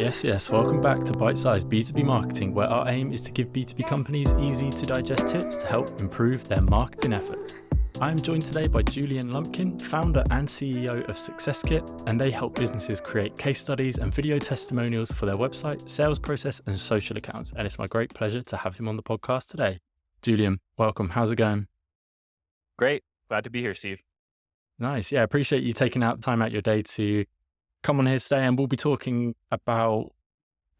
Yes. Welcome back to Bite-Sized B2B Marketing, where our aim is to give B2B companies easy to digest tips to help improve their marketing efforts. I am joined today by Julian Lumpkin, founder and CEO of SuccessKit, and they help businesses create case studies and video testimonials for their website, sales process, and social accounts. And it's my great pleasure to have him on the podcast today. Julian, welcome. How's it going? Great. Glad to be here, Steve. Nice. Yeah, I appreciate you taking out time out your day to come on here today, and we'll be talking about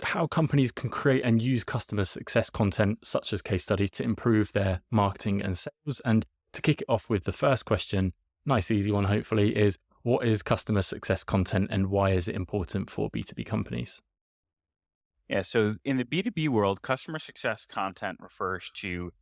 how companies can create and use customer success content such as case studies to improve their marketing and sales. And to kick it off with the first question, nice easy one hopefully, is what is customer success content and why is it important for B2B companies? Yeah, so in the B2B world, customer success content refers to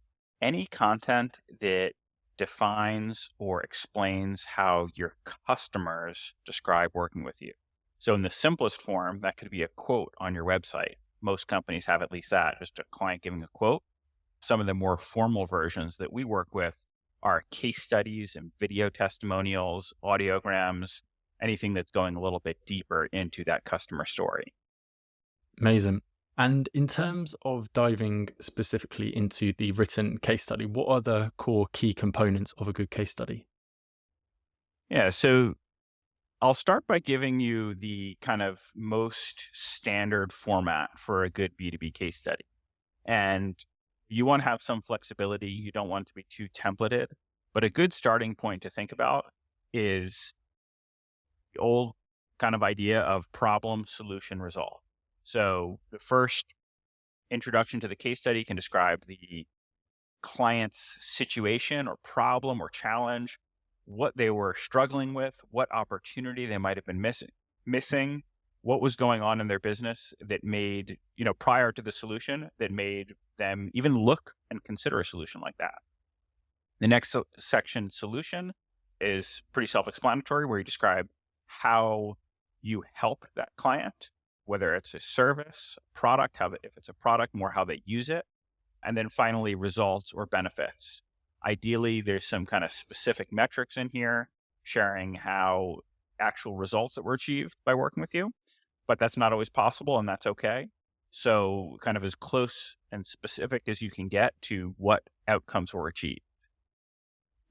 any content that defines or explains how your customers describe working with you. So in the simplest form, that could be a quote on your website. Most companies have at least that, just a client giving a quote. Some of the more formal versions that we work with are case studies and video testimonials, audiograms, anything that's going a little bit deeper into that customer story. Amazing. And in terms of diving specifically into the written case study, what are the core key components of a good case study? Yeah, so I'll start by giving you the kind of most standard format for a good B2B case study. And you want to have some flexibility. You don't want it to be too templated. But a good starting point to think about is the old kind of idea of problem, solution, result. So the first introduction to the case study can describe the client's situation or problem or challenge, what they were struggling with, what opportunity they might have been missing, what was going on in their business that made, prior to the solution, that made them even look and consider a solution like that. The next section, solution, is pretty self-explanatory, where you describe how you help that client, whether it's a service, a product, if it's a product, more how they use it. And then finally, results or benefits. Ideally, there's some kind of specific metrics in here, sharing how actual results that were achieved by working with you, but that's not always possible, and that's okay. So kind of as close and specific as you can get to what outcomes were achieved.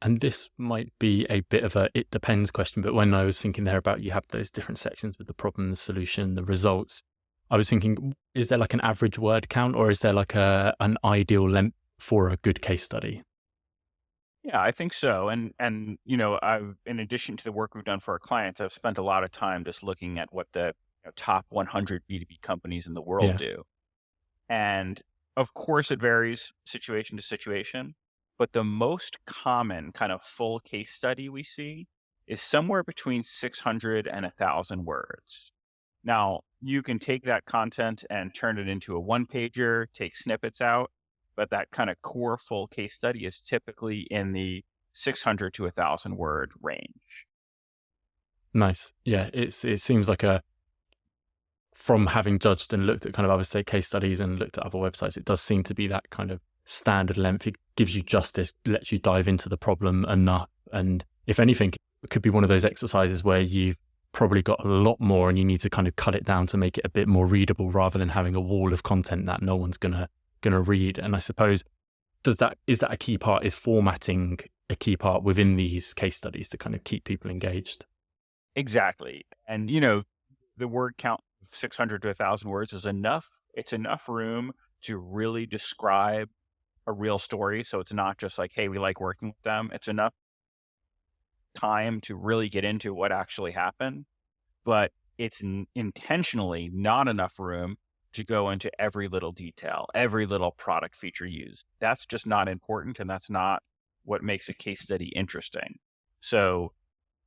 And this might be a bit of a it depends question, but when I was thinking there about you have those different sections with the problem, the solution, the results, I was thinking, is there like an average word count, or is there like an ideal length for a good case study? Yeah, I think so. And I've, in addition to the work we've done for our clients, I've spent a lot of time just looking at what the top 100 B2B companies in the world do. And of course, it varies situation to situation. But the most common kind of full case study we see is somewhere between 600 and 1,000 words. Now, you can take that content and turn it into a one-pager, take snippets out, but that kind of core full case study is typically in the 600 to 1,000 word range. Nice. Yeah, it seems like from having judged and looked at kind of other state case studies and looked at other websites, it does seem to be that kind of standard length. It gives you justice, lets you dive into the problem enough. And if anything, it could be one of those exercises where you've probably got a lot more and you need to kind of cut it down to make it a bit more readable rather than having a wall of content that no one's gonna read. And I suppose, is that a key part? Is formatting a key part within these case studies to kind of keep people engaged? Exactly. And, the word count of 600 to 1,000 words is enough. It's enough room to really describe a real story. So it's not just like, hey, we like working with them. It's enough time to really get into what actually happened, but it's intentionally not enough room to go into every little detail, every little product feature used. That's just not important, and that's not what makes a case study interesting. So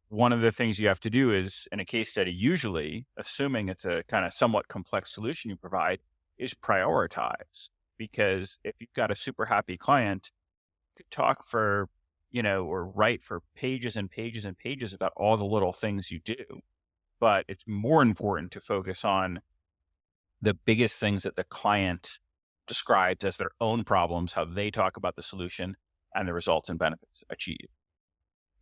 one of the things you have to do is, in a case study, usually, assuming it's a kind of somewhat complex solution you provide, is prioritize. Because if you've got a super happy client, you could talk for, or write for pages and pages and pages about all the little things you do. But it's more important to focus on the biggest things that the client describes as their own problems, how they talk about the solution, and the results and benefits achieved.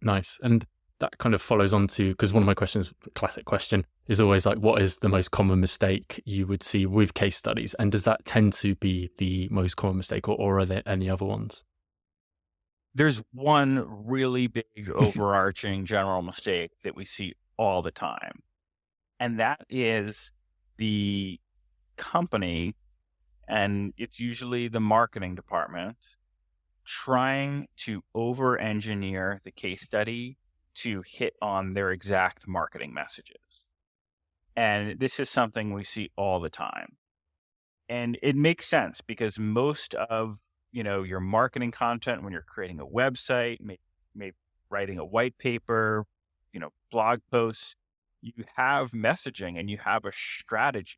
Nice. And that kind of follows on to, because one of my questions, classic question, is always like, what is the most common mistake you would see with case studies? And does that tend to be the most common mistake, or are there any other ones? There's one really big overarching general mistake that we see all the time. And that is the company, and it's usually the marketing department, trying to over-engineer the case study to hit on their exact marketing messages. And this is something we see all the time. And it makes sense because most of, your marketing content when you're creating a website, maybe writing a white paper, blog posts, you have messaging and you have a strategy.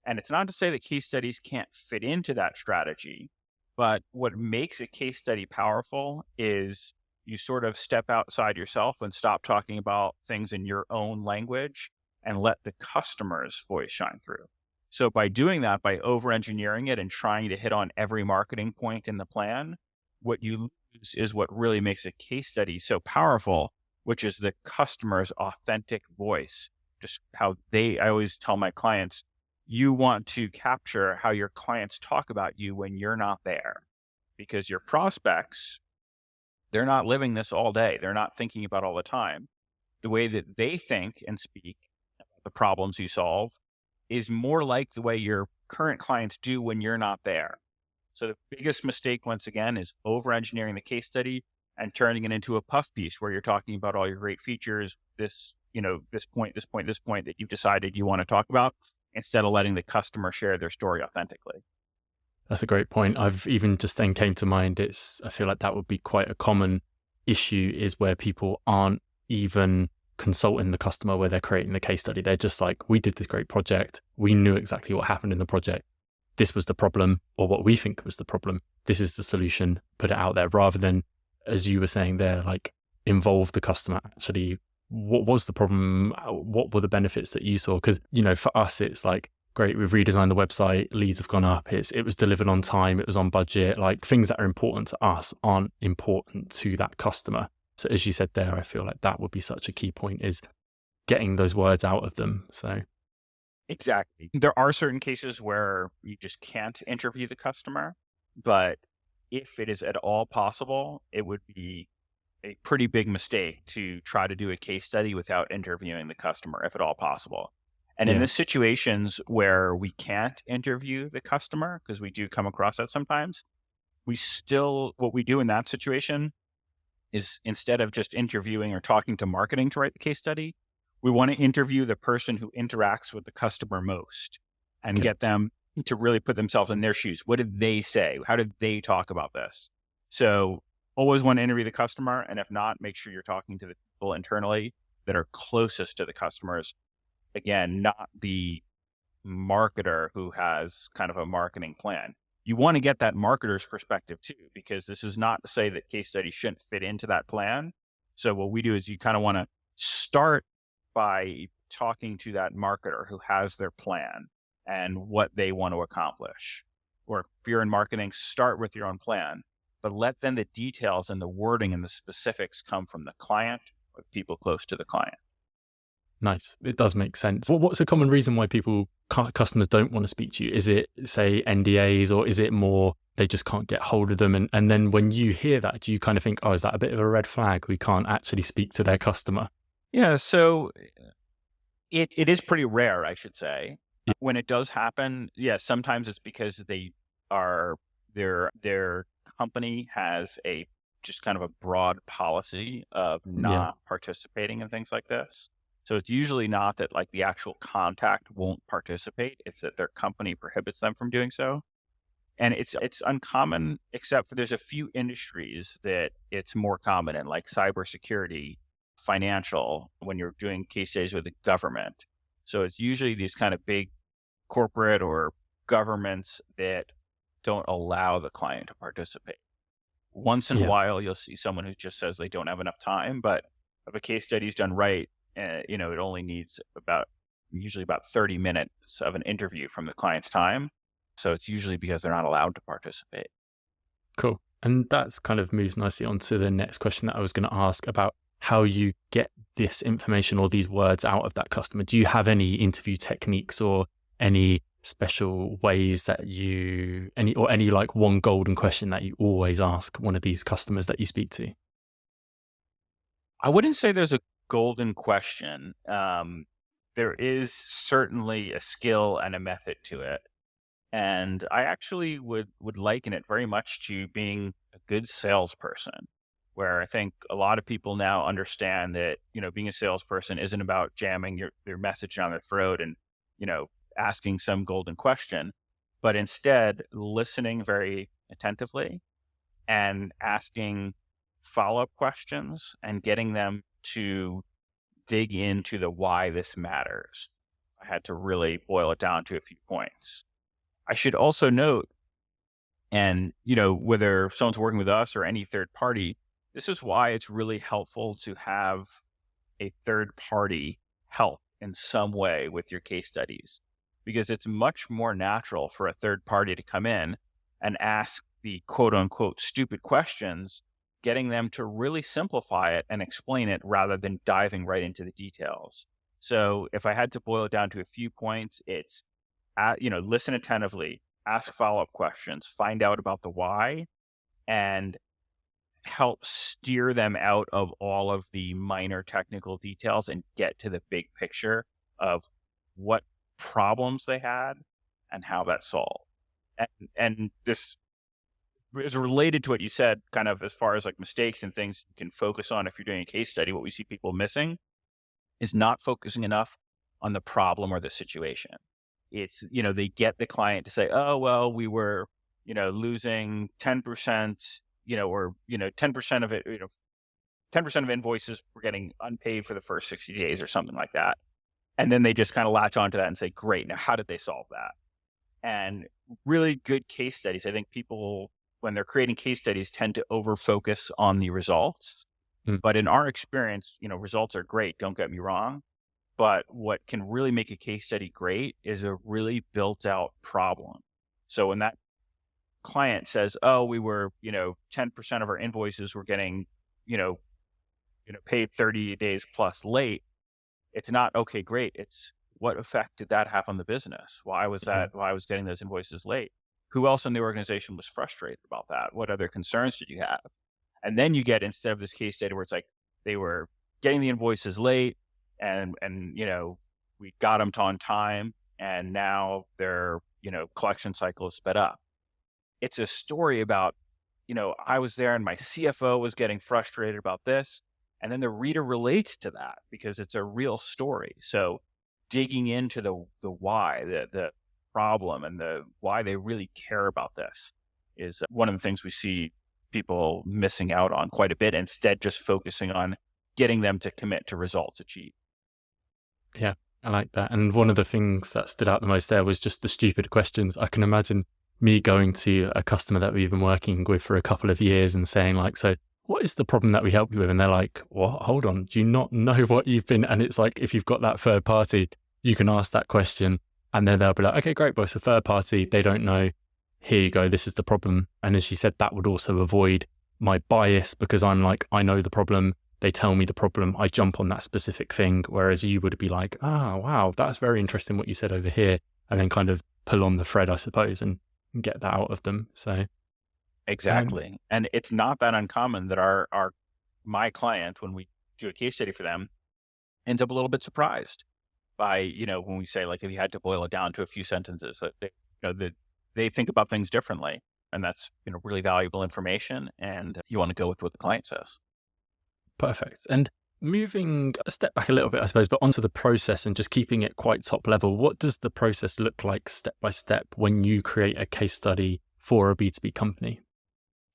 And it's not to say that case studies can't fit into that strategy, but what makes a case study powerful is you sort of step outside yourself and stop talking about things in your own language and let the customer's voice shine through. So by doing that, by over-engineering it and trying to hit on every marketing point in the plan, what you lose is what really makes a case study so powerful, which is the customer's authentic voice. Just I always tell my clients, you want to capture how your clients talk about you when you're not there, because your prospects, they're not living this all day. They're not thinking about all the time. The way that they think and speak about the problems you solve is more like the way your current clients do when you're not there. So the biggest mistake, once again, is over-engineering the case study and turning it into a puff piece where you're talking about all your great features, this point that you've decided you want to talk about, instead of letting the customer share their story authentically. That's a great point. I've even just then came to mind, I feel like that would be quite a common issue, is where people aren't even consulting the customer where they're creating the case study. They're just like, we did this great project. We knew exactly what happened in the project. This was the problem, or what we think was the problem. This is the solution. Put it out there, rather than, as you were saying there, like involve the customer. Actually, what was the problem? What were the benefits that you saw? Because, for us, it's like, great, we've redesigned the website, leads have gone up, it was delivered on time, it was on budget. Like, things that are important to us aren't important to that customer. So as you said there, I feel like that would be such a key point, is getting those words out of them. So exactly. There are certain cases where you just can't interview the customer, but if it is at all possible, it would be a pretty big mistake to try to do a case study without interviewing the customer, if at all possible. And in the situations where we can't interview the customer, because we do come across that sometimes, what we do in that situation is, instead of just interviewing or talking to marketing to write the case study, we want to interview the person who interacts with the customer most and get them to really put themselves in their shoes. What did they say? How did they talk about this? So always want to interview the customer. And if not, make sure you're talking to the people internally that are closest to the customers. Again, not the marketer who has kind of a marketing plan. You want to get that marketer's perspective too, because this is not to say that case studies shouldn't fit into that plan. So what we do is you kind of want to start by talking to that marketer who has their plan and what they want to accomplish. Or if you're in marketing, start with your own plan, but let then the details and the wording and the specifics come from the client or people close to the client. Nice. It does make sense. What's a common reason why customers don't want to speak to you? Is it, say, NDAs, or is it more they just can't get hold of them? And then when you hear that, do you kind of think, oh, is that a bit of a red flag? We can't actually speak to their customer. Yeah. So it is pretty rare, I should say. Yeah. When it does happen, sometimes it's because their company has just kind of a broad policy of not participating in things like this. So it's usually not that like the actual contact won't participate. It's that their company prohibits them from doing so. And it's uncommon, except for there's a few industries that it's more common in, like cybersecurity, financial, when you're doing case studies with the government. So it's usually these kind of big corporate or governments that don't allow the client to participate. Once in a while, you'll see someone who just says they don't have enough time, but if a case study is done right, it only needs usually about 30 minutes of an interview from the client's time. So it's usually because they're not allowed to participate. Cool. And that's kind of moves nicely on to the next question that I was going to ask about how you get this information or these words out of that customer. Do you have any interview techniques or any special ways that any like one golden question that you always ask one of these customers that you speak to? I wouldn't say there's a golden question. There is certainly a skill and a method to it. And I actually would liken it very much to being a good salesperson, where I think a lot of people now understand that, being a salesperson isn't about jamming your message down their throat and, asking some golden question, but instead listening very attentively and asking follow-up questions and getting them to dig into the why this matters. I had to really boil it down to a few points. I should also note, and whether someone's working with us or any third party, this is why it's really helpful to have a third party help in some way with your case studies, because it's much more natural for a third party to come in and ask the quote unquote stupid questions, getting them to really simplify it and explain it rather than diving right into the details. So if I had to boil it down to a few points, it's listen attentively, ask follow-up questions, find out about the why, and help steer them out of all of the minor technical details and get to the big picture of what problems they had and how that's solved. And this is related to what you said, kind of as far as like mistakes and things you can focus on if you're doing a case study. What we see people missing is not focusing enough on the problem or the situation. It's, they get the client to say, oh, well, we were, losing 10%, or, 10% of it, 10% of invoices were getting unpaid for the first 60 days or something like that. And then they just kind of latch onto that and say, great, now how did they solve that? And really good case studies, I think people, when they're creating case studies, tend to over-focus on the results. Mm. But in our experience, results are great, don't get me wrong. But what can really make a case study great is a really built out problem. So when that client says, oh, we were, 10% of our invoices were getting, paid 30 days plus late, it's not, okay, great. It's what effect did that have on the business? Why was I was getting those invoices late? Who else in the organization was frustrated about that? What other concerns did you have? And then you get, instead of this case study where it's like they were getting the invoices late, and we got them to on time, and now their collection cycle is sped up. It's a story about I was there and my CFO was getting frustrated about this, and then the reader relates to that because it's a real story. So digging into the why, the problem, and the why they really care about this is one of the things we see people missing out on quite a bit, instead just focusing on getting them to commit to results achieved. Yeah, I like that. And one of the things that stood out the most there was just the stupid questions. I can imagine me going to a customer that we've been working with for a couple of years and saying like, so what is the problem that we help you with? And they're like, what? Hold on. Do you not know what you've been? And it's like, if you've got that third party, you can ask that question and then they'll be like, okay, great, but it's a third party. They don't know. Here you go. This is the problem. And as you said, that would also avoid my bias because I'm like, I know the problem. They tell me the problem, I jump on that specific thing. Whereas you would be like, oh, wow, that's very interesting what you said over here. And then kind of pull on the thread, I suppose, and get that out of them. So exactly. And it's not that uncommon that my client, when we do a case study for them, ends up a little bit surprised by, when we say, like, if you had to boil it down to a few sentences, that they think about things differently. And that's, really valuable information. And you want to go with what the client says. Perfect. And moving a step back a little bit, I suppose, but onto the process and just keeping it quite top level, what does the process look like step by step when you create a case study for a B2B company?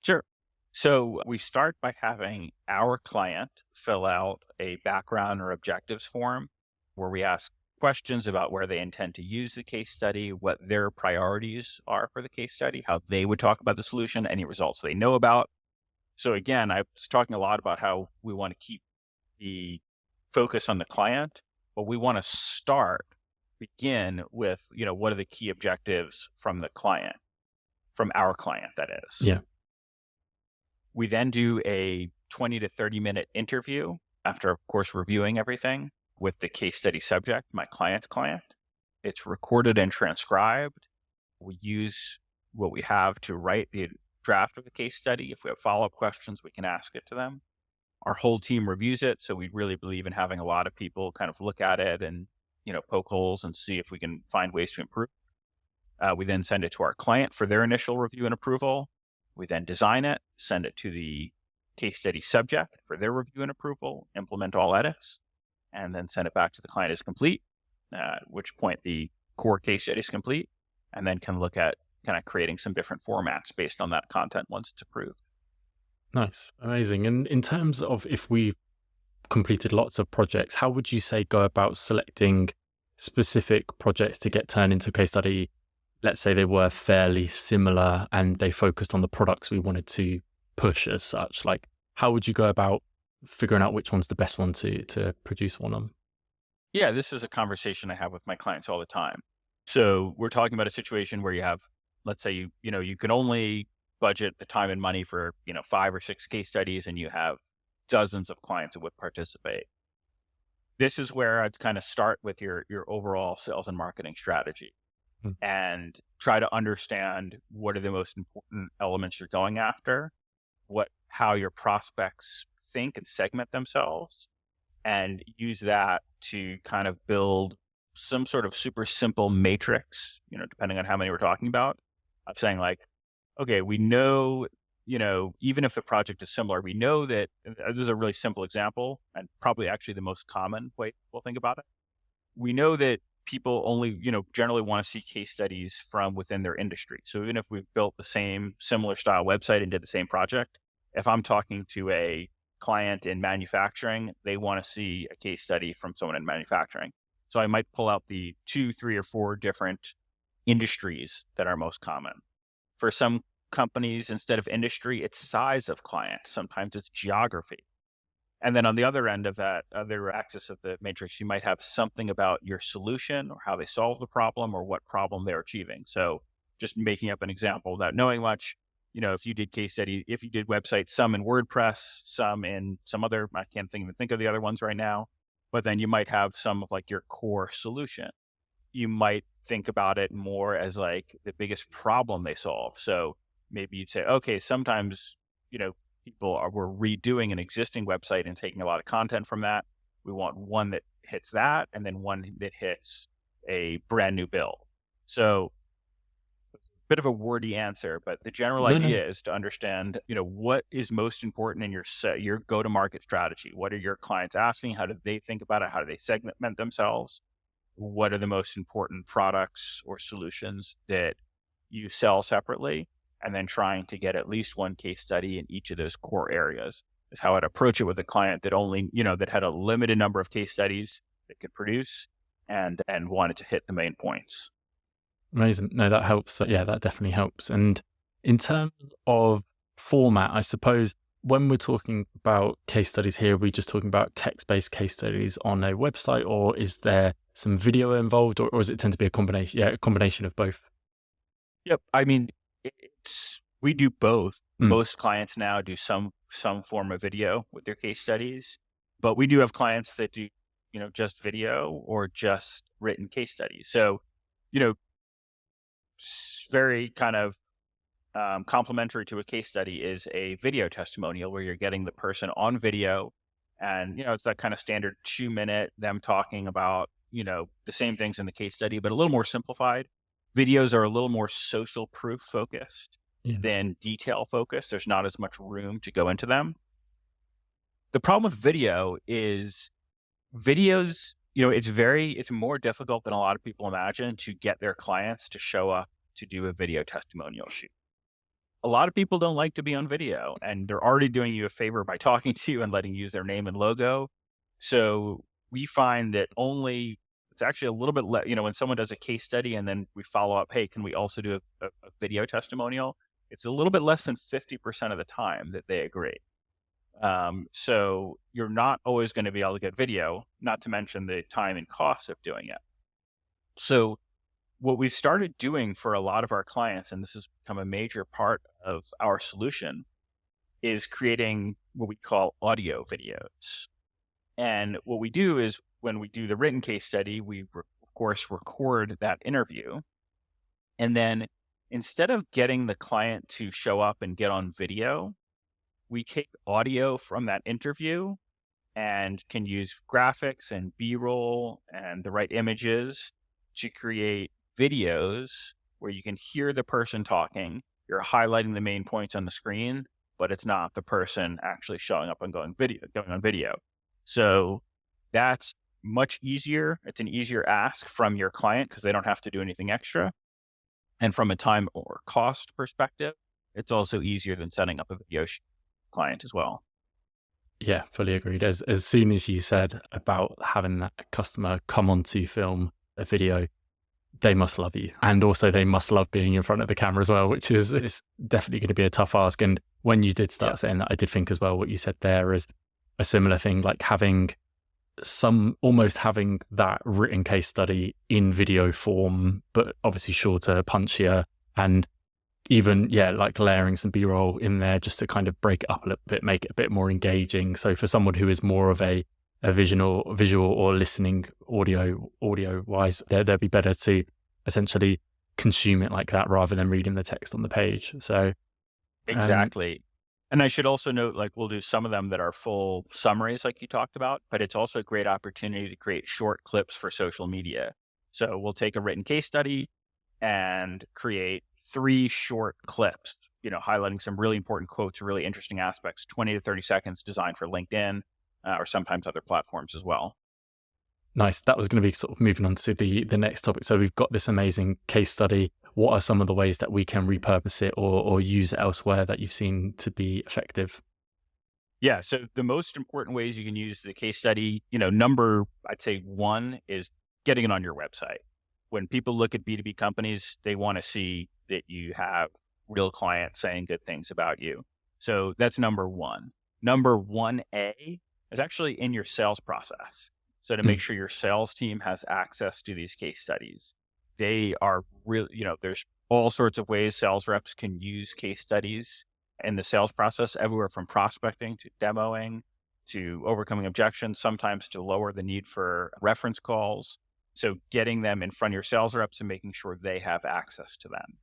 Sure. So we start by having our client fill out a background or objectives form where we ask questions about where they intend to use the case study, what their priorities are for the case study, how they would talk about the solution, any results they know about. So again, I was talking a lot about how we want to keep the focus on the client, but we want to begin with, what are the key objectives from the client, from our client, that is. Yeah. We then do a 20 to 30 minute interview After, of course, reviewing everything with the case study subject, my client's client, it's recorded and transcribed. We use what we have to write the draft of the case study. If we have follow-up questions, we can ask it to them. Our whole team reviews it. So we really believe in having a lot of people kind of look at it and, poke holes and see if we can find ways to improve. We then send it to our client for their initial review and approval. We then design it, send it to the case study subject for their review and approval, implement all edits, and then send it back to the client as complete, at which point the core case study is complete, and then can look at kind of creating some different formats based on that content once it's approved. Nice. Amazing. And in terms of if we've completed lots of projects, how would you say go about selecting specific projects to get turned into a case study? Let's say they were fairly similar and they focused on the products we wanted to push as such. Like, how would you go about figuring out which one's the best one to produce one on? Yeah, this is a conversation I have with my clients all the time. So we're talking about a situation where you have, let's say you can only budget the time and money for, 5 or 6 case studies, and you have dozens of clients that would participate. This is where I'd kind of start with your overall sales and marketing strategy Mm. and try to understand what are the most important elements you're going after, how your prospects think and segment themselves, and use that to kind of build some sort of super simple matrix, depending on how many we're talking about, of saying like, okay, we know, even if the project is similar, we know that this is a really simple example and probably actually the most common way we'll think about it. We know that people only, generally want to see case studies from within their industry. So even if we've built the same similar style website and did the same project, if I'm talking to a client in manufacturing, they want to see a case study from someone in manufacturing. So I might pull out the 2, 3, or 4 different industries that are most common. For some companies, instead of industry, it's size of client. Sometimes it's geography. And then on the other end of that other axis of the matrix, you might have something about your solution or how they solve the problem or what problem they're achieving. So just making up an example without knowing much, if you did case study, if you did websites, some in WordPress, some in some other, I can't even think of the other ones right now, but then you might have some of like your core solution. You might think about it more as like the biggest problem they solve. So maybe you'd say, okay, sometimes, we're redoing an existing website and taking a lot of content from that. We want one that hits that, and then one that hits a brand new build. So bit of a wordy answer, but the general No, no. idea is to understand, what is most important in your go-to-market strategy. What are your clients asking? How do they think about it? How do they segment themselves? What are the most important products or solutions that you sell separately? And then trying to get at least one case study in each of those core areas is how I'd approach it with a client that only, that had a limited number of case studies that could produce and wanted to hit the main points. Amazing. No, that helps. Yeah, that definitely helps. And in terms of format, I suppose when we're talking about case studies here, are we just talking about text-based case studies on a website, or is there some video involved, or does it tend to be a combination? Yeah, a combination of both. Yep. I mean, we do both. Mm. Most clients now do some form of video with their case studies, but we do have clients that do, just video or just written case studies. So, very kind of complementary to a case study is a video testimonial where you're getting the person on video, and it's that kind of standard 2-minute them talking about the same things in the case study, but a little more simplified. Videos are a little more social proof focused than detail focused. There's not as much room to go into them. The problem with video is videos, it's more difficult than a lot of people imagine to get their clients to show up to do a video testimonial shoot. A lot of people don't like to be on video, and they're already doing you a favor by talking to you and letting you use their name and logo. So we find that it's actually a little bit when someone does a case study and then we follow up, hey, can we also do a video testimonial? It's a little bit less than 50% of the time that they agree. So you're not always going to be able to get video, not to mention the time and cost of doing it. So what we've started doing for a lot of our clients, and this has become a major part of our solution, is creating what we call audio videos. And what we do is when we do the written case study, we of course record that interview. And then instead of getting the client to show up and get on video, we take audio from that interview and can use graphics and B-roll and the right images to create videos where you can hear the person talking. You're highlighting the main points on the screen, but it's not the person actually showing up and going on video. So that's much easier. It's an easier ask from your client because they don't have to do anything extra. And from a time or cost perspective, it's also easier than setting up a video client as well. Yeah, fully agreed. As soon as you said about having that customer come on to film a video, they must love you. And also they must love being in front of the camera as well, which is it's definitely going to be a tough ask. And when you did start saying that, I did think as well what you said there is a similar thing, like almost having that written case study in video form, but obviously shorter, punchier, and even, like layering some B-roll in there just to kind of break it up a little bit, make it a bit more engaging. So for someone who is more of a visual or listening audio wise, they'd be better to essentially consume it like that rather than reading the text on the page. So exactly. And I should also note, like, we'll do some of them that are full summaries like you talked about, but it's also a great opportunity to create short clips for social media. So we'll take a written case study and create 3 short clips, highlighting some really important quotes or really interesting aspects, 20 to 30 seconds, designed for LinkedIn or sometimes other platforms as well. Nice. That was going to be sort of moving on to the next topic. So we've got this amazing case study. What are some of the ways that we can repurpose it or use it elsewhere that you've seen to be effective? Yeah. So the most important ways you can use the case study, number, I'd say 1 is getting it on your website. When people look at B2B companies, they want to see that you have real clients saying good things about you. So that's number 1. Number 1A is actually in your sales process. So to make sure your sales team has access to these case studies, they are really, there's all sorts of ways sales reps can use case studies in the sales process, everywhere from prospecting to demoing to overcoming objections, sometimes to lower the need for reference calls. So getting them in front of your sales reps and making sure they have access to them.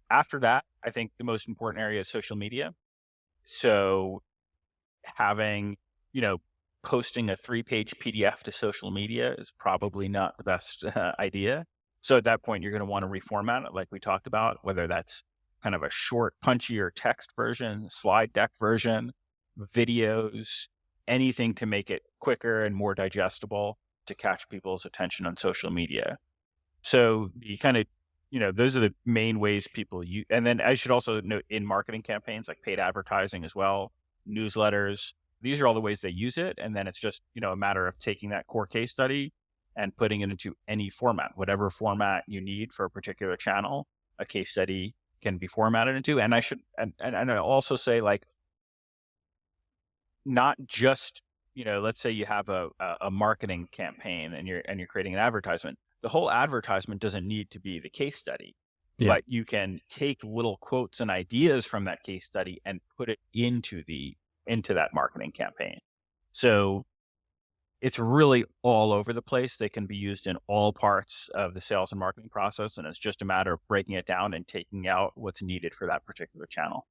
After that, I think the most important area is social media. So having, posting a 3-page PDF to social media is probably not the best idea. So at that point, you're going to want to reformat it like we talked about, whether that's kind of a short, punchier text version, slide deck version, videos, anything to make it quicker and more digestible to catch people's attention on social media. So you kind of, those are the main ways people use. And then I should also note in marketing campaigns, like paid advertising as well, newsletters, these are all the ways they use it. And then it's just, a matter of taking that core case study and putting it into any format, whatever format you need for a particular channel, a case study can be formatted into. And I should, and I also say, like, not just, let's say you have a marketing campaign and you're creating an advertisement. The whole advertisement doesn't need to be the case study, but you can take little quotes and ideas from that case study and put it into that marketing campaign. So it's really all over the place. They can be used in all parts of the sales and marketing process. And it's just a matter of breaking it down and taking out what's needed for that particular channel.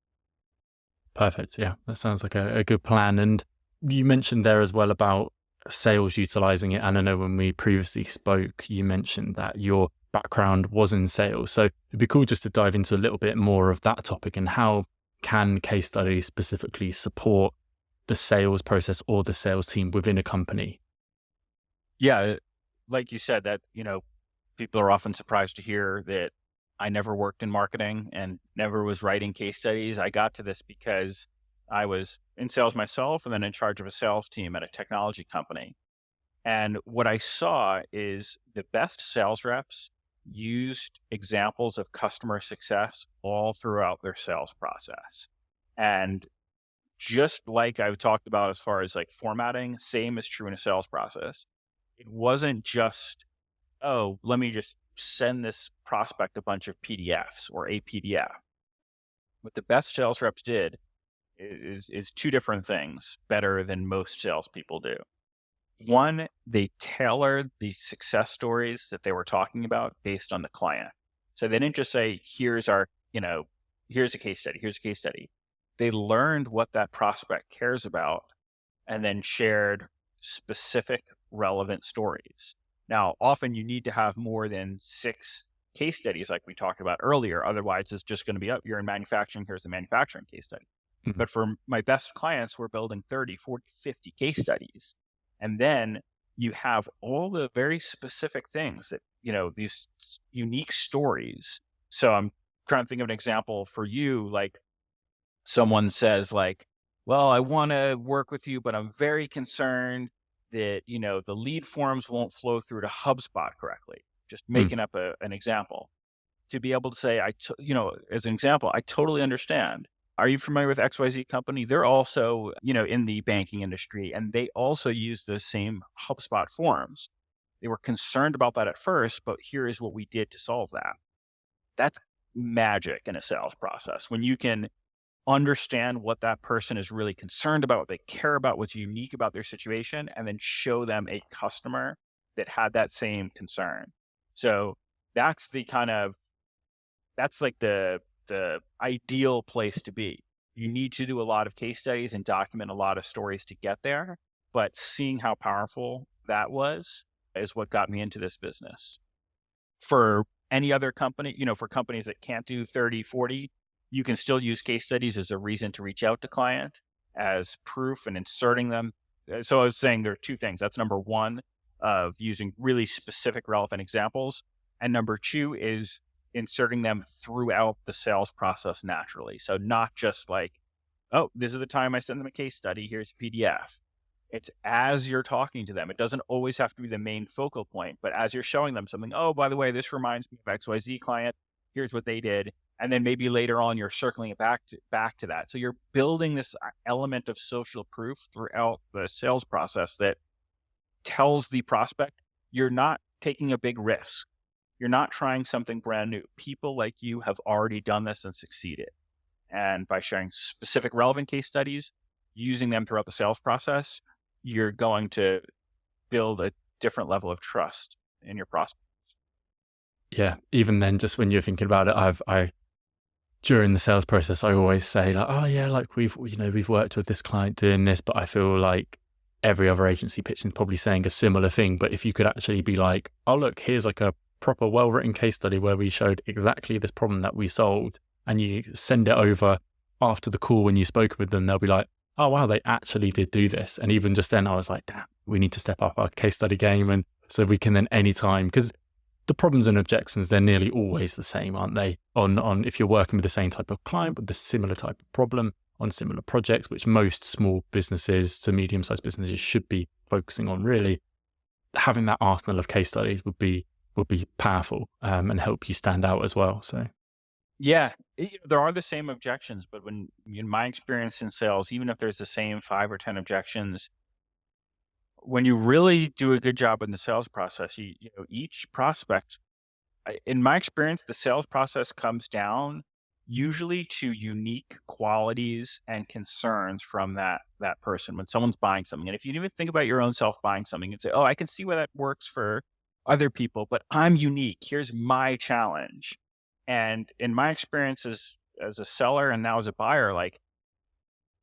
Perfect. Yeah, that sounds like a good plan. And you mentioned there as well about sales utilizing it. And I know when we previously spoke, you mentioned that your background was in sales. So it'd be cool just to dive into a little bit more of that topic and how can case studies specifically support the sales process or the sales team within a company? Yeah, like you said, that, people are often surprised to hear that I never worked in marketing and never was writing case studies. I got to this because I was in sales myself and then in charge of a sales team at a technology company. And what I saw is the best sales reps used examples of customer success all throughout their sales process. And just like I've talked about as far as like formatting, same is true in a sales process. It wasn't just, oh, let me just send this prospect a bunch of PDFs or a PDF. What the best sales reps did is two different things better than most salespeople do. One, they tailored the success stories that they were talking about based on the client. So they didn't just say, here's our, here's a case study, here's a case study. They learned what that prospect cares about and then shared specific relevant stories. Now, often you need to have more than 6 case studies like we talked about earlier. Otherwise, it's just going to be, oh, you're in manufacturing, here's the manufacturing case study. Mhm. But for my best clients, we're building 30, 40, 50 case studies. And then you have all the very specific things that, these unique stories. So I'm trying to think of an example for you, like someone says like, well, I want to work with you, but I'm very concerned that, the lead forms won't flow through to HubSpot correctly. Just Mm. making up an example to be able to say, as an example, I totally understand. Are you familiar with XYZ company? They're also, in the banking industry, and they also use the same HubSpot forms. They were concerned about that at first, but here is what we did to solve that. That's magic in a sales process. When you can understand what that person is really concerned about, what they care about, what's unique about their situation, and then show them a customer that had that same concern. So that's that's like the ideal place to be. You need to do a lot of case studies and document a lot of stories to get there. But seeing how powerful that was is what got me into this business. For any other company, for companies that can't do 30, 40, you can still use case studies as a reason to reach out to client as proof and inserting them. So I was saying there are 2 things. That's number 1 of using really specific relevant examples. And number 2 is inserting them throughout the sales process naturally. So not just like, oh, this is the time I send them a case study, here's a PDF. It's as you're talking to them. It doesn't always have to be the main focal point, but as you're showing them something, oh, by the way, this reminds me of XYZ client, here's what they did. And then maybe later on, you're circling it back to that. So you're building this element of social proof throughout the sales process that tells the prospect, you're not taking a big risk. You're not trying something brand new. People like you have already done this and succeeded. And by sharing specific relevant case studies, using them throughout the sales process, you're going to build a different level of trust in your prospect. Yeah. Even then, just when you're thinking about it, during the sales process, I always say like, oh yeah, like we've worked with this client doing this, but I feel like every other agency pitching probably saying a similar thing. But if you could actually be like, oh look, here's like a proper well-written case study where we showed exactly this problem that we solved, and you send it over after the call when you spoke with them, they'll be like, oh wow, they actually did do this. And even just then I was like, damn, we need to step up our case study game. And so we can then anytime, because the problems and objections, they're nearly always the same, aren't they? On if you're working with the same type of client with the similar type of problem on similar projects, which most small businesses to medium-sized businesses should be focusing on, really, having that arsenal of case studies would be powerful and help you stand out as well. So yeah, there are the same objections, but when in my experience in sales, even if there's the same 5 or 10 objections, when you really do a good job in the sales process, each prospect, in my experience, the sales process comes down usually to unique qualities and concerns from that person when someone's buying something. And if you even think about your own self buying something and say, oh, I can see why that works for other people, but I'm unique. Here's my challenge. And in my experience as a seller and now as a buyer, like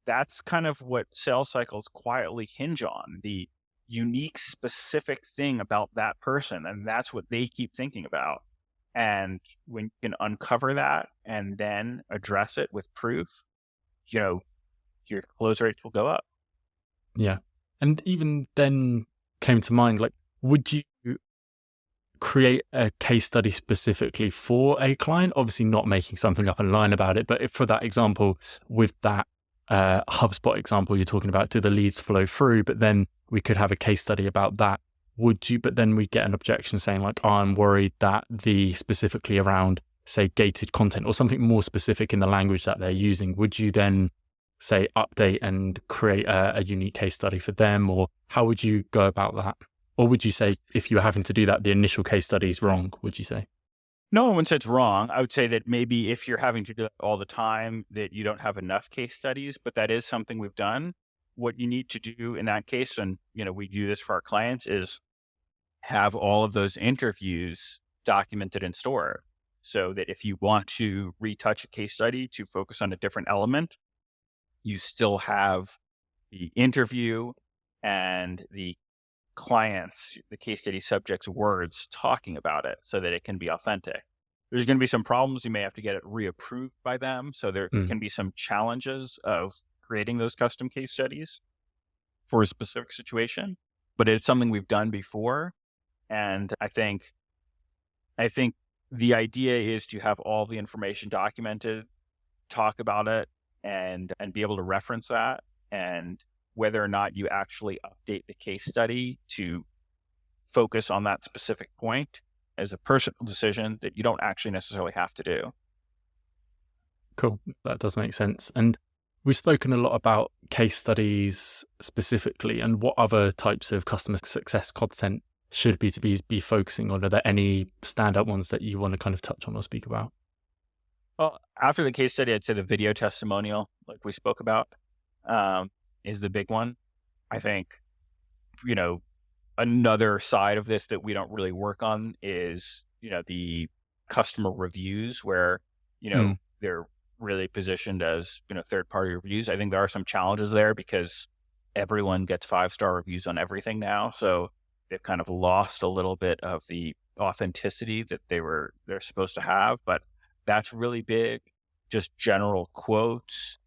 that's kind of what sales cycles quietly hinge on, the unique specific thing about that person. And that's what they keep thinking about. And when you can uncover that and then address it with proof, your close rates will go up. yeah. And even then came to mind, like, would you create a case study specifically for a client? Obviously not making something up online about it, but if for that example, with that HubSpot example you're talking about, do the leads flow through? But then we could have a case study about that. But then we get an objection saying like, oh, I'm worried that specifically around, say, gated content or something more specific in the language that they're using. Would you then say update and create a unique case study for them? Or how would you go about that? Or would you say if you were having to do that, the initial case study is wrong, would you say? No one said it's wrong. I would say that maybe if you're having to do it all the time, that you don't have enough case studies, but that is something we've done. What you need to do in that case, and we do this for our clients, is have all of those interviews documented and stored so that if you want to retouch a case study to focus on a different element, you still have the interview and the clients, the case study subject's words talking about it so that it can be authentic. There's going to be some problems. You may have to get it reapproved by them. So there Mm, can be some challenges of creating those custom case studies for a specific situation, but it's something we've done before. And I think the idea is to have all the information documented, talk about it, and be able to reference that. And whether or not you actually update the case study to focus on that specific point is a personal decision that you don't actually necessarily have to do. cool. That does make sense. And we've spoken a lot about case studies specifically, and what other types of customer success content should be focusing on. Are there any standout ones that you want to kind of touch on or speak about? Well, after the case study, I'd say the video testimonial, like we spoke about, is the big one. I think, you know, another side of this that we don't really work on is, the customer reviews where, Mm, they're really positioned as, third party reviews. I think there are some challenges there because everyone gets 5-star reviews on everything now. So they've kind of lost a little bit of the authenticity that they're supposed to have, but that's really big. Just general quotes.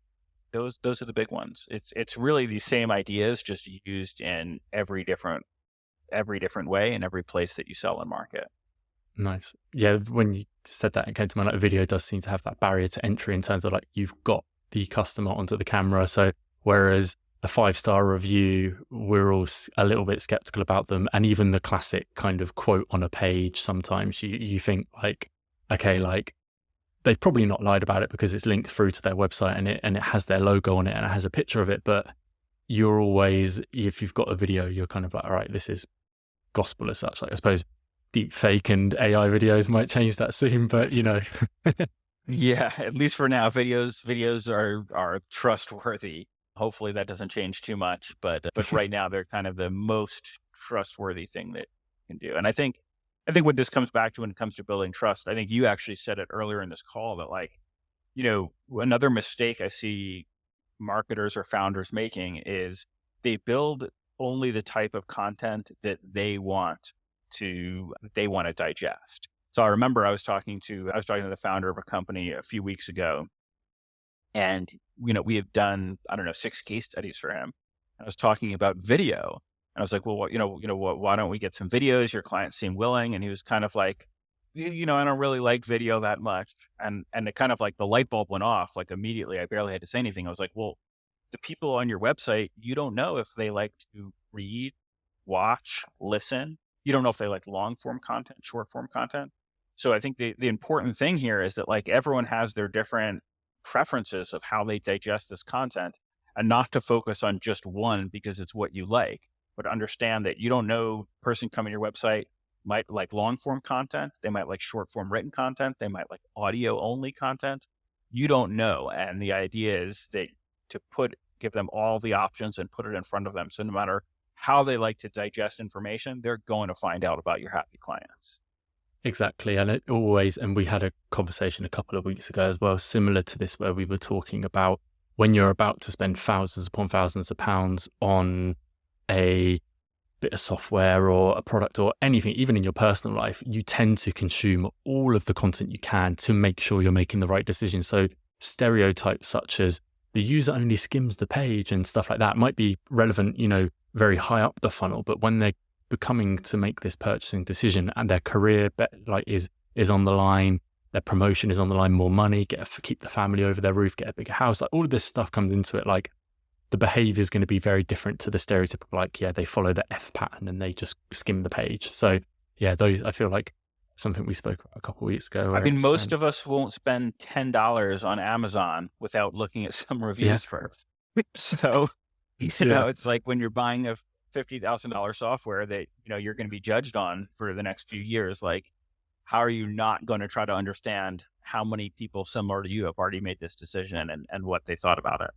Those are the big ones. It's really the same ideas, just used in every different way in every place that you sell and market. nice. Yeah, when you said that, it came to mind, like, video does seem to have that barrier to entry in terms of, like, you've got the customer onto the camera. So whereas a 5-star review, we're all a little bit skeptical about them. And even the classic kind of quote on a page, sometimes you think, like, okay, like, they've probably not lied about it because it's linked through to their website and it has their logo on it and it has a picture of it. But you're always, if you've got a video, you're kind of like, all right, this is gospel as such. Like, I suppose deep fake and AI videos might change that soon, but Yeah, at least for now, videos are trustworthy. Hopefully that doesn't change too much, but right now they're kind of the most trustworthy thing that you can do. And I think what this comes back to when it comes to building trust, I think you actually said it earlier in this call that, like, another mistake I see marketers or founders making is they build only the type of content that they want to digest. So I remember I was talking to the founder of a company a few weeks ago, and we have done, I don't know, 6 case studies for him. I was talking about video, and I was like, well, why don't we get some videos? Your clients seem willing, and he was kind of like, I don't really like video that much, and it kind of like the light bulb went off like immediately. I barely had to say anything. I was like, well, the people on your website, you don't know if they like to read, watch, listen. You don't know if they like long form content, short form content. So I think the important thing here is that, like, everyone has their different preferences of how they digest this content, and not to focus on just one because it's what you like, but understand that you don't know person coming to your website might like long form content. They might like short form written content. They might like audio only content. You don't know. And the idea is that to give them all the options and put it in front of them. So no matter how they like to digest information, they're going to find out about your happy clients. exactly. And we had a conversation a couple of weeks ago as well, similar to this, where we were talking about when you're about to spend thousands upon thousands of pounds on a bit of software or a product or anything, even in your personal life, you tend to consume all of the content you can to make sure you're making the right decision. So stereotypes such as the user only skims the page and stuff like that might be relevant, very high up the funnel. But when they're becoming to make this purchasing decision and their career is on the line, their promotion is on the line, more money, keep the family over their roof, get a bigger house, like all of this stuff comes into it. Like, the behavior is going to be very different to the stereotypical, like, yeah, they follow the F pattern and they just skim the page. So yeah, those, I feel like something we spoke about a couple of weeks ago I where mean, it's, most of us won't spend $10 on Amazon without looking at some yeah, reviews first. So, yeah, it's like when you're buying a $50,000 software that, you're going to be judged on for the next few years, like, how are you not going to try to understand how many people similar to you have already made this decision and what they thought about it?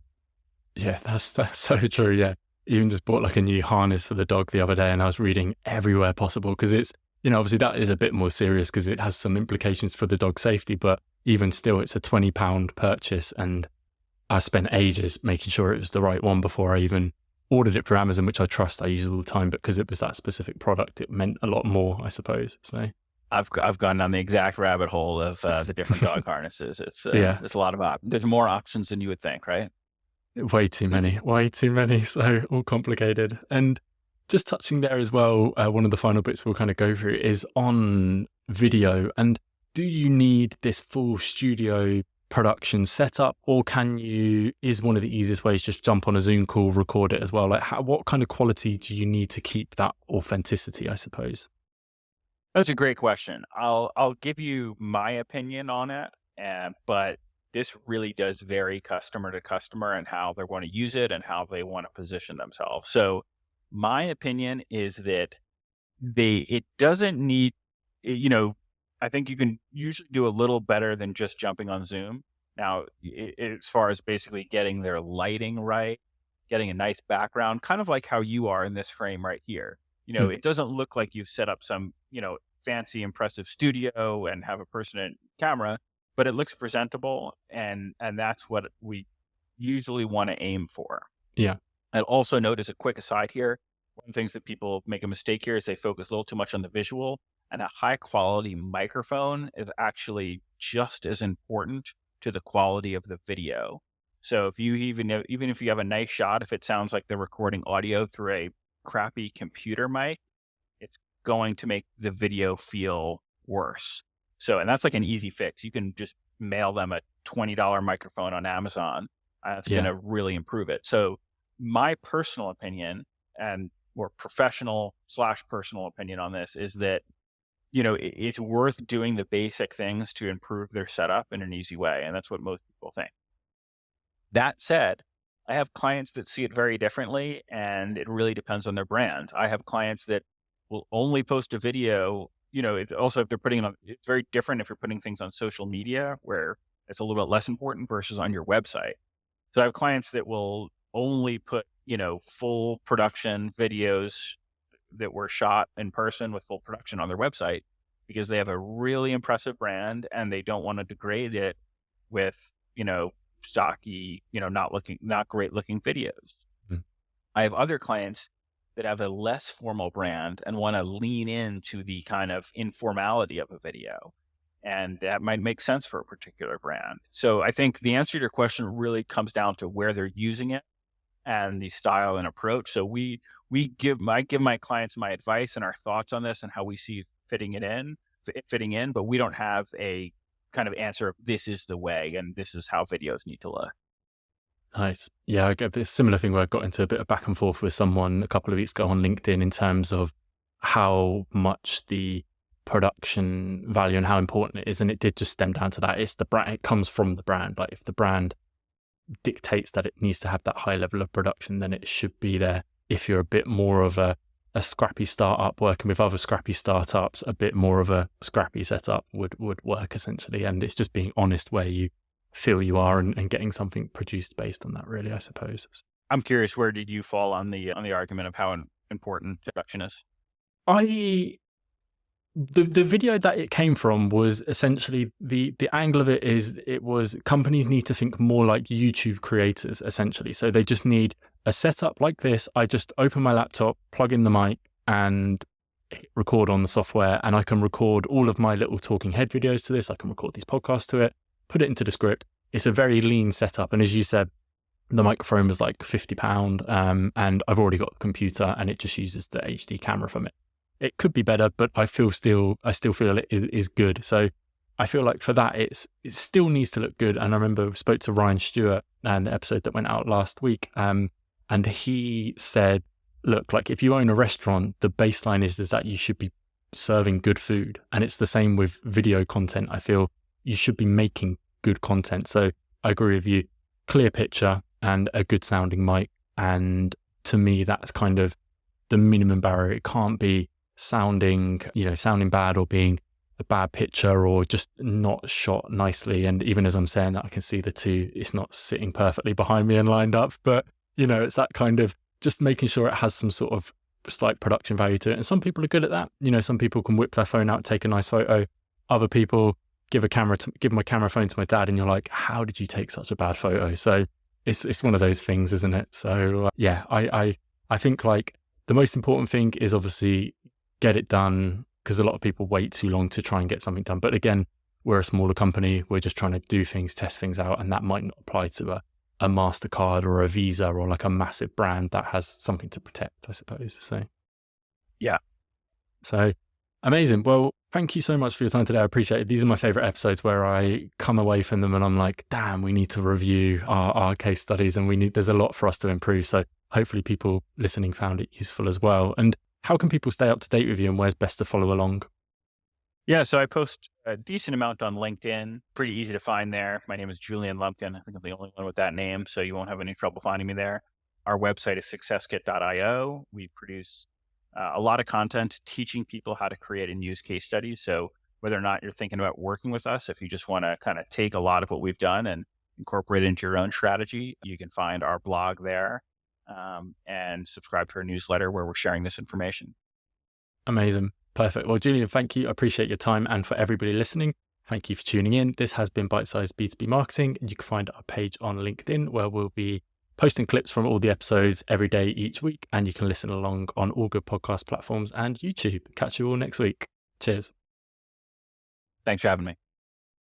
Yeah, that's so true. Yeah. Even just bought like a new harness for the dog the other day, and I was reading everywhere possible because it's, obviously that is a bit more serious because it has some implications for the dog's safety, but even still, it's a £20 purchase. And I spent ages making sure it was the right one before I even ordered it for Amazon, which I trust, I use all the time, but because it was that specific product, it meant a lot more, I suppose. So I've gone down the exact rabbit hole of the different dog harnesses. It's yeah, there's a lot of there's more options than you would think, right? way too many, way too many. So all complicated. And just touching there as well, one of the final bits we'll kind of go through is on video. And do you need this full studio production setup, or is one of the easiest ways just jump on a Zoom call, record it as well? Like what kind of quality do you need to keep that authenticity, I suppose? That's a great question. I'll give you my opinion on it, but this really does vary customer to customer and how they want to use it and how they want to position themselves. So my opinion is that it doesn't need, I think you can usually do a little better than just jumping on Zoom. Now, as far as basically getting their lighting right, getting a nice background, kind of like how you are in this frame right here. Mm, It doesn't look like you've set up some, fancy, impressive studio and have a person in camera, but it looks presentable, and that's what we usually want to aim for. yeah, I'd also note, as a quick aside here, one of the things that people make a mistake here is they focus a little too much on the visual, and a high quality microphone is actually just as important to the quality of the video. So if you even if you have a nice shot, if it sounds like they're recording audio through a crappy computer mic, it's going to make the video feel worse. So, and that's like an easy fix. You can just mail them a $20 microphone on Amazon. That's going yeah, to really improve it. So my personal opinion, and or professional/personal opinion on this, is that, it's worth doing the basic things to improve their setup in an easy way. And that's what most people think. That said, I have clients that see it very differently, and it really depends on their brand. I have clients that will only post a video. Also, if they're putting it on, it's very different if you're putting things on social media, where it's a little bit less important, versus on your website. So I have clients that will only put, full production videos that were shot in person with full production on their website, because they have a really impressive brand and they don't want to degrade it with, stocky, not great looking videos. mm, I have other clients that have a less formal brand and want to lean into the kind of informality of a video. And that might make sense for a particular brand. So I think the answer to your question really comes down to where they're using it and the style and approach. So I give my clients my advice and our thoughts on this and how we see it fitting in, but we don't have a kind of answer of this is the way and this is how videos need to look. nice. Yeah, I get this similar thing where I got into a bit of back and forth with someone a couple of weeks ago on LinkedIn in terms of how much the production value and how important it is. And it did just stem down to that. It's the brand, it comes from the brand. Like if the brand dictates that it needs to have that high level of production, then it should be there. If you're a bit more of a scrappy startup working with other scrappy startups, a bit more of a scrappy setup would work essentially. And it's just being honest where you feel you are and getting something produced based on that, really, I suppose. I'm curious, where did you fall on the argument of how important production is? The video that it came from was essentially the angle of it is it was companies need to think more like YouTube creators, essentially. So they just need a setup like this. I just open my laptop, plug in the mic and record on the software, and I can record all of my little talking head videos to this. I can record these podcasts to it, put it into the script. It's a very lean setup. And as you said, the microphone was like £50, and I've already got a computer and it just uses the HD camera from it. It could be better, but I still feel it is good. So I feel like for that, it still needs to look good. And I remember I spoke to Ryan Stewart and the episode that went out last week, and he said, look, like if you own a restaurant, the baseline is that you should be serving good food. And it's the same with video content. I feel you should be making good content. So I agree with you, clear picture and a good sounding mic. And to me, that's kind of the minimum barrier. It can't be sounding bad or being a bad picture or just not shot nicely. And even as I'm saying that, I can see the two, it's not sitting perfectly behind me and lined up, but it's that kind of just making sure it has some sort of slight production value to it. And some people are good at that. Some people can whip their phone out, take a nice photo. Other people give my camera phone to my dad, and you're like, how did you take such a bad photo? So it's one of those things, isn't it? So I think like the most important thing is obviously get it done, because a lot of people wait too long to try and get something done. But again, we're a smaller company. We're just trying to do things, test things out. And that might not apply to a MasterCard or a Visa or like a massive brand that has something to protect, I suppose. So, yeah. So amazing. Well, thank you so much for your time today. I appreciate it. These are my favorite episodes where I come away from them and I'm like, damn, we need to review our case studies, and there's a lot for us to improve. So hopefully people listening found it useful as well. And how can people stay up to date with you, and where's best to follow along? Yeah, so I post a decent amount on LinkedIn. Pretty easy to find there. My name is Julian Lumpkin. I think I'm the only one with that name, so you won't have any trouble finding me there. Our website is successkit.io. We produce a lot of content teaching people how to create and use case studies. So whether or not you're thinking about working with us, if you just want to kind of take a lot of what we've done and incorporate it into your own strategy, you can find our blog there, and subscribe to our newsletter where we're sharing this information. Amazing. Perfect. Well, Julian, thank you. I appreciate your time. And for everybody listening, thank you for tuning in. This has been Bite-Sized B2B Marketing. You can find our page on LinkedIn, where we'll be posting clips from all the episodes every day each week. And you can listen along on all good podcast platforms and YouTube. Catch you all next week. Cheers. Thanks for having me.